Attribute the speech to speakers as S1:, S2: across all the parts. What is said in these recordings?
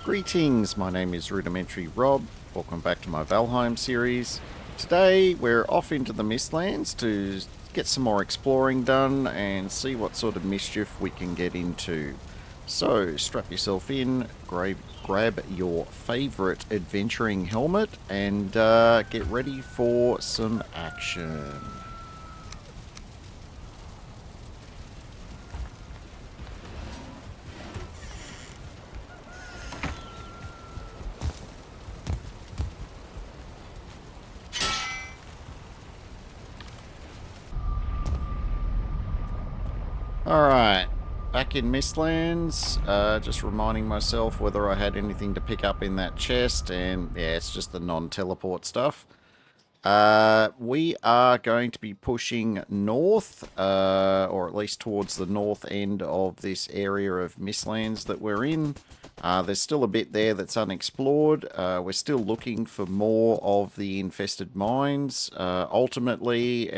S1: Greetings, my name is Rudimentary Rob. Welcome back to my Valheim series. Today we're off into the Mistlands to get some more exploring done and see what sort of mischief we can get into. So strap yourself in, grab your favourite adventuring helmet and get ready for some action. Alright, back in Mistlands, just reminding myself whether I had anything to pick up in that chest, and yeah, it's just the non-teleport stuff. We are going to be pushing north, or at least towards the north end of this area of Mistlands that we're in. There's still a bit there that's unexplored. We're still looking for more of the infested mines. Ultimately,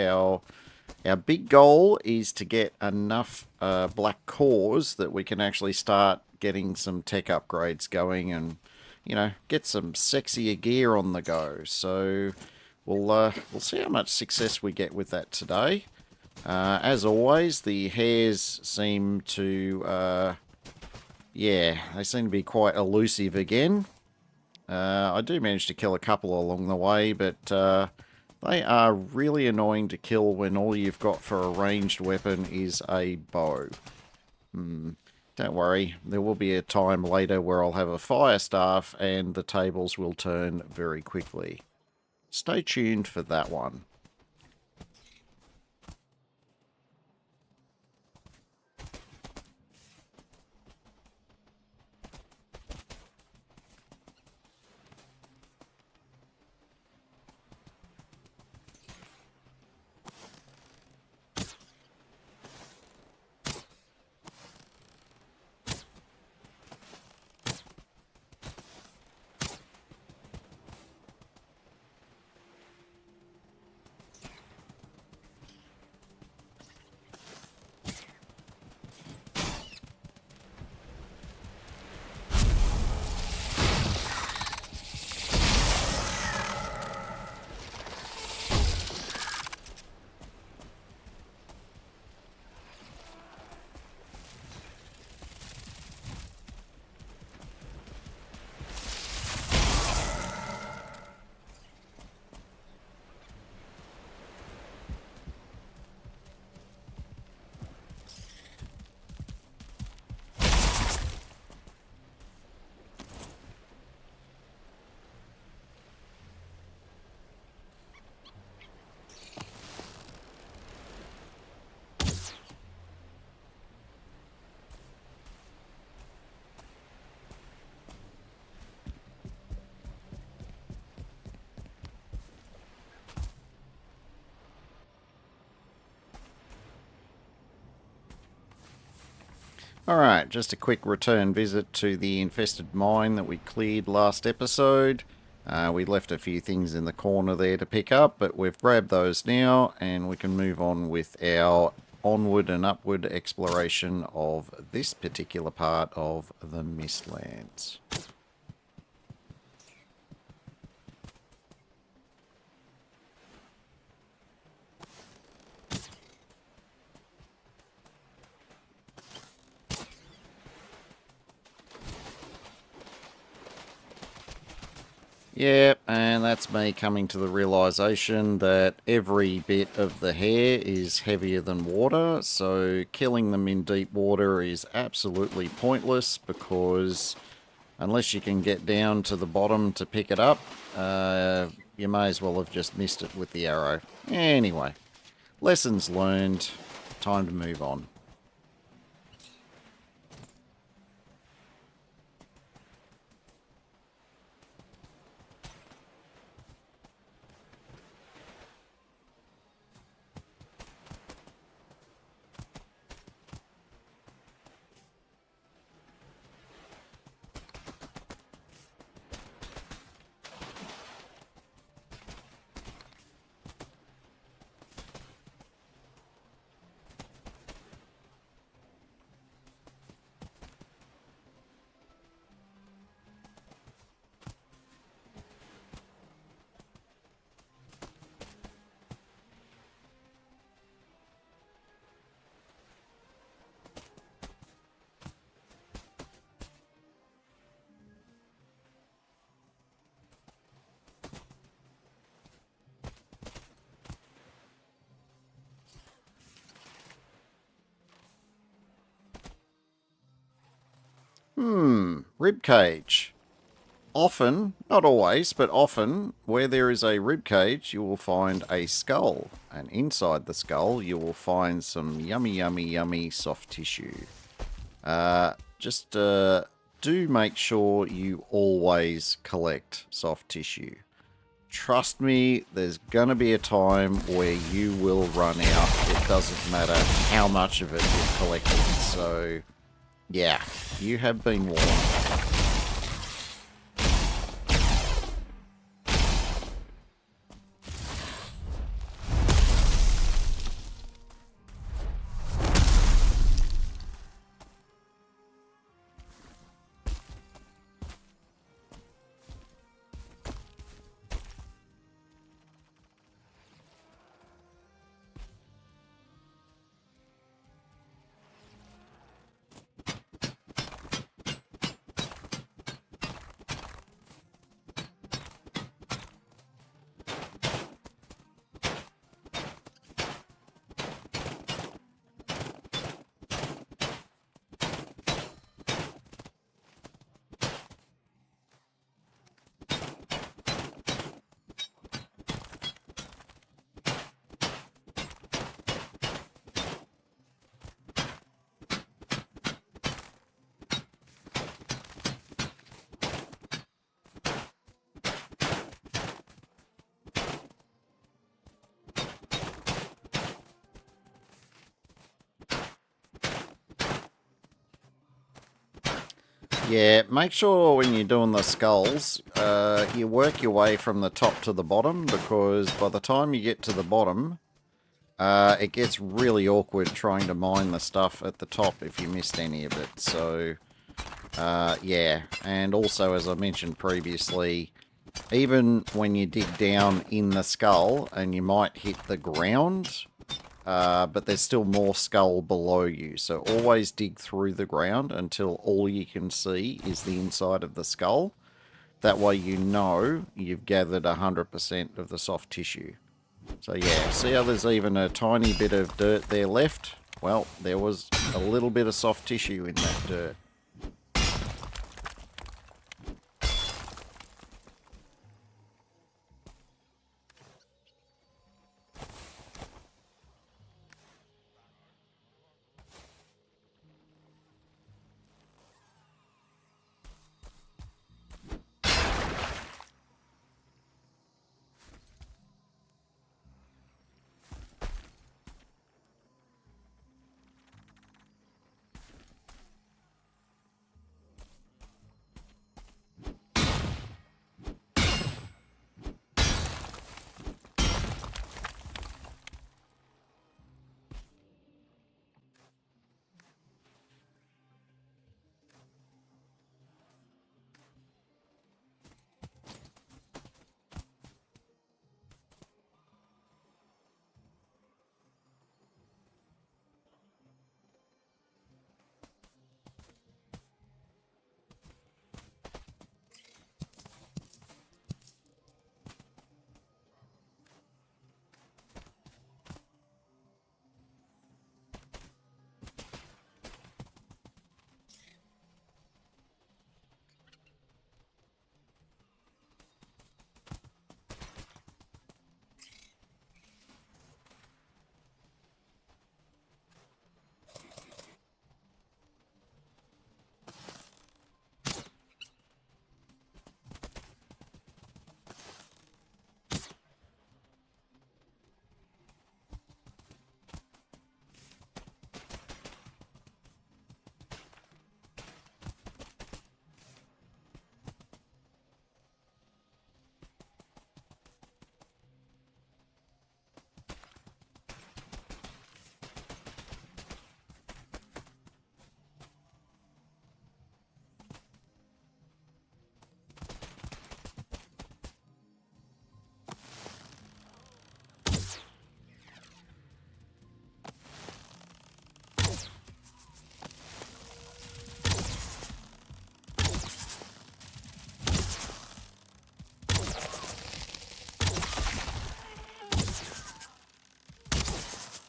S1: our big goal is to get enough black cores that we can actually start getting some tech upgrades going and, you know, get some sexier gear on the go. So we'll see how much success we get with that today. As always, the hares seem to, yeah, they seem to be quite elusive again. I do manage to kill a couple along the way, but they are really annoying to kill when all you've got for a ranged weapon is a bow. Don't worry, there will be a time later where I'll have a fire staff and the tables will turn very quickly. Stay tuned for that one. Alright, just a quick return visit to the infested mine that we cleared last episode. We left a few things in the corner there to pick up, but we've grabbed those now, and we can move on with our onward and upward exploration of this particular part of the Mistlands. Yep, and that's me coming to the realization that every bit of the hair is heavier than water, so killing them in deep water is absolutely pointless because unless you can get down to the bottom to pick it up, you may as well have just missed it with the arrow. Anyway, lessons learned, time to move on. Rib cage. Often, not always, but often, where there is a rib cage, you will find a skull. And inside the skull, you will find some yummy, yummy, yummy soft tissue. Just do make sure you always collect soft tissue. Trust me, there's going to be a time where you will run out. It doesn't matter how much of it you've collected. So, yeah, you have been warned. Yeah, make sure when you're doing the skulls, you work your way from the top to the bottom, because by the time you get to the bottom, it gets really awkward trying to mine the stuff at the top if you missed any of it. So, yeah, and also, as I mentioned previously, even when you dig down in the skull and you might hit the ground, but there's still more skull below you. So always dig through the ground until all you can see is the inside of the skull. That way you know you've gathered 100% of the soft tissue. So yeah, see how there's even a tiny bit of dirt there left? Well, there was a little bit of soft tissue in that dirt.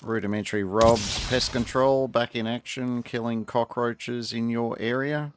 S1: Rudimentary Rob's Pest Control back in action, killing cockroaches in your area.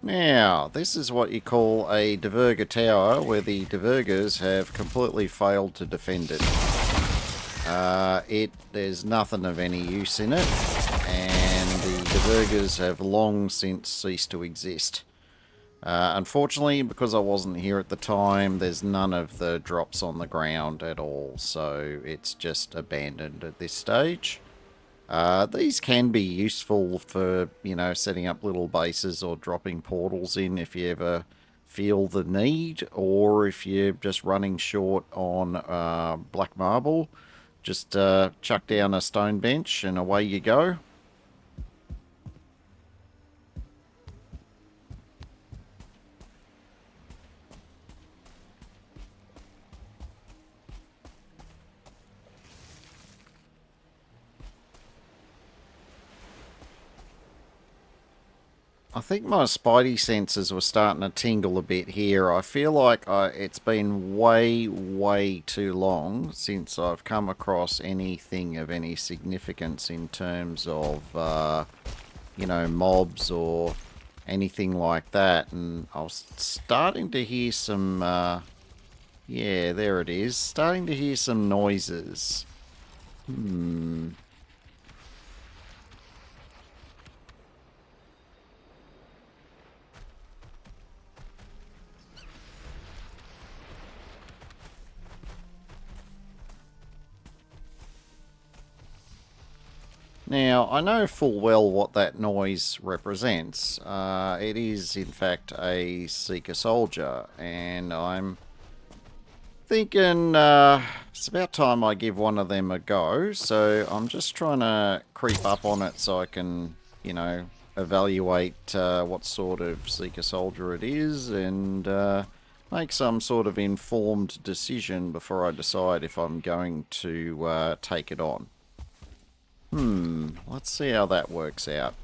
S1: Now, this is what you call a diverger tower, where the divergers have completely failed to defend it. There's nothing of any use in it, and the divergers have long since ceased to exist. Unfortunately, because I wasn't here at the time, there's none of the drops on the ground at all, so it's just abandoned at this stage. These can be useful for, setting up little bases or dropping portals in if you ever feel the need, or if you're just running short on black marble. Just chuck down a stone bench and away you go. I think my spidey senses were starting to tingle a bit here. I feel like it's been way, way too long since I've come across anything of any significance in terms of, mobs or anything like that. And I was starting to hear some, yeah, there it is. Starting to hear some noises. Now, I know full well what that noise represents. It is, in fact, a Seeker Soldier, and I'm thinking it's about time I give one of them a go. So I'm just trying to creep up on it so I can, evaluate what sort of Seeker Soldier it is, and make some sort of informed decision before I decide if I'm going to take it on. Let's see how that works out.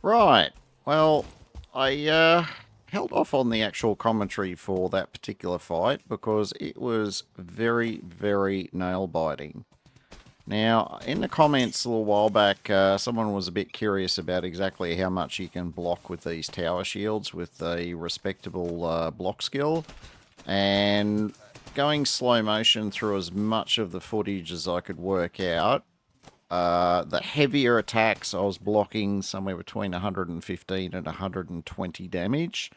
S1: Right. Well, I held off on the actual commentary for that particular fight because it was very, very nail-biting. Now, in the comments a little while back, someone was a bit curious about exactly how much you can block with these tower shields with a respectable block skill. And going slow motion through as much of the footage as I could work out, the heavier attacks I was blocking somewhere between 115 and 120 damage.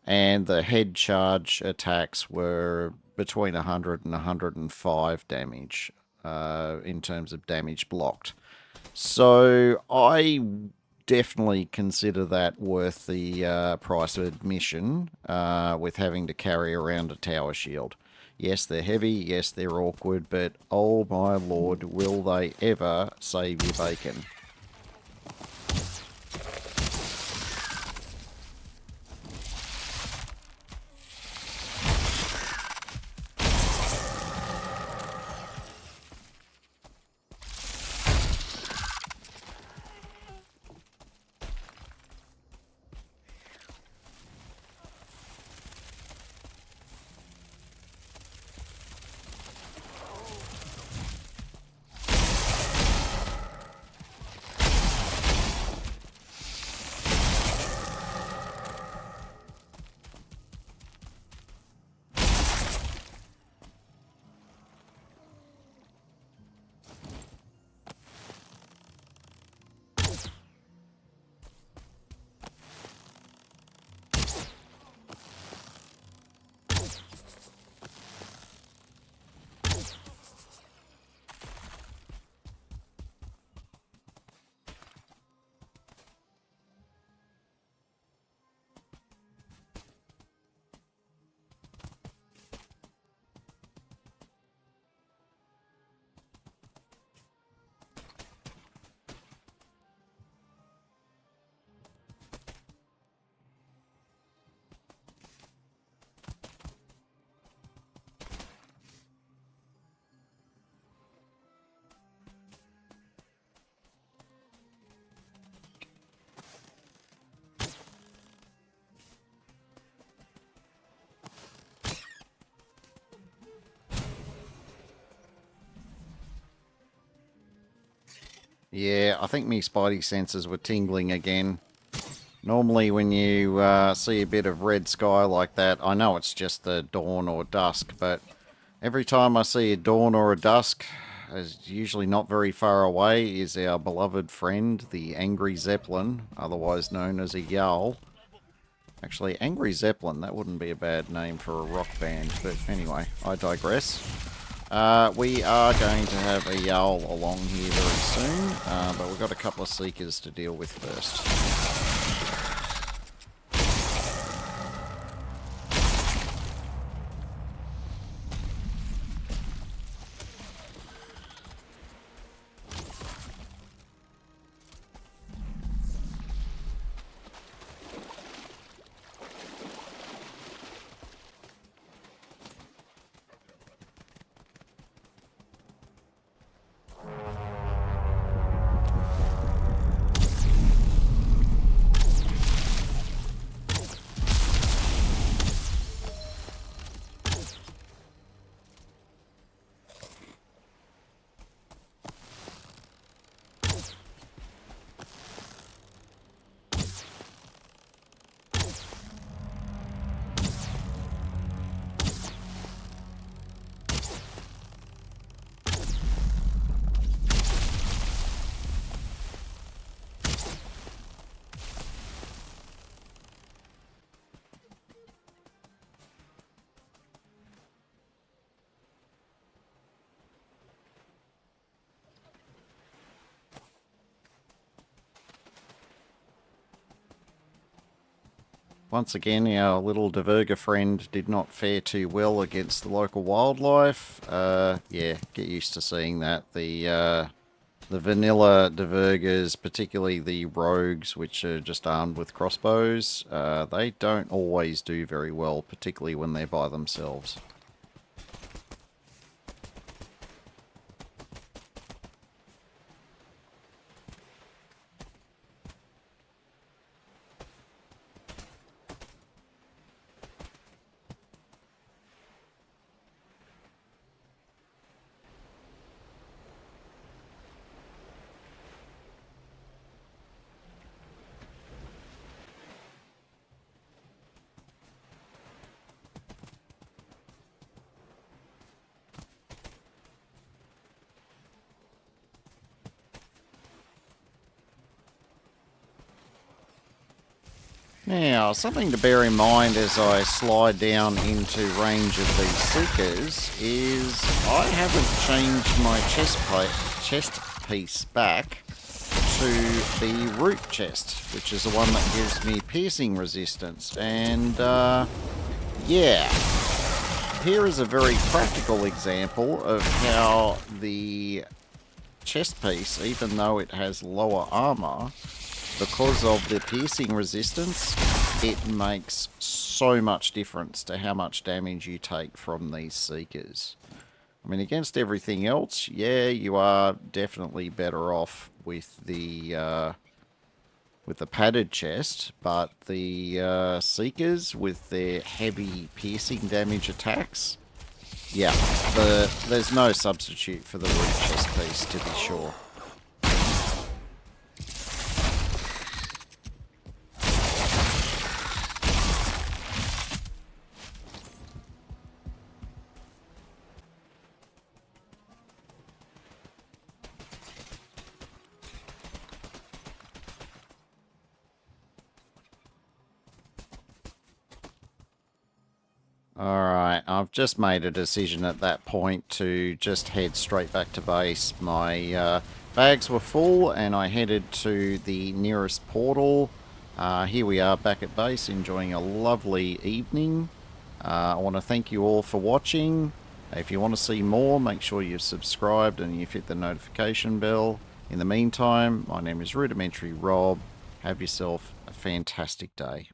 S1: And the head charge attacks were between 100 and 105 damage in terms of damage blocked. So I definitely consider that worth the price of admission with having to carry around a tower shield. Yes, they're heavy, yes, they're awkward, but oh my lord, will they ever save your bacon? Yeah, I think me spidey senses were tingling again. Normally when you see a bit of red sky like that, I know it's just the dawn or dusk, but every time I see a dawn or a dusk, is usually not very far away, is our beloved friend, the Angry Zeppelin, otherwise known as a Yowl. Actually, Angry Zeppelin, that wouldn't be a bad name for a rock band, but anyway, I digress. We are going to have a Yowl along here very soon, but we've got a couple of Seekers to deal with first. Once again, our little Diverger friend did not fare too well against the local wildlife. Yeah, get used to seeing that. The vanilla Divergers, particularly the rogues, which are just armed with crossbows, they don't always do very well, particularly when they're by themselves. Now, something to bear in mind as I slide down into range of these seekers is I haven't changed my chest piece back to the root chest, which is the one that gives me piercing resistance. And yeah, here is a very practical example of how the chest piece, even though it has lower armor, because of the piercing resistance, it makes so much difference to how much damage you take from these seekers. I mean, against everything else, yeah, you are definitely better off with the padded chest, but the seekers with their heavy piercing damage attacks, yeah, there's no substitute for the root chest piece, to be sure. Alright, I've just made a decision at that point to just head straight back to base. My bags were full and I headed to the nearest portal. Here we are back at base, enjoying a lovely evening. I want to thank you all for watching. If you want to see more, make sure you've subscribed and you've hit the notification bell. In the meantime, my name is Rudimentary Rob. Have yourself a fantastic day.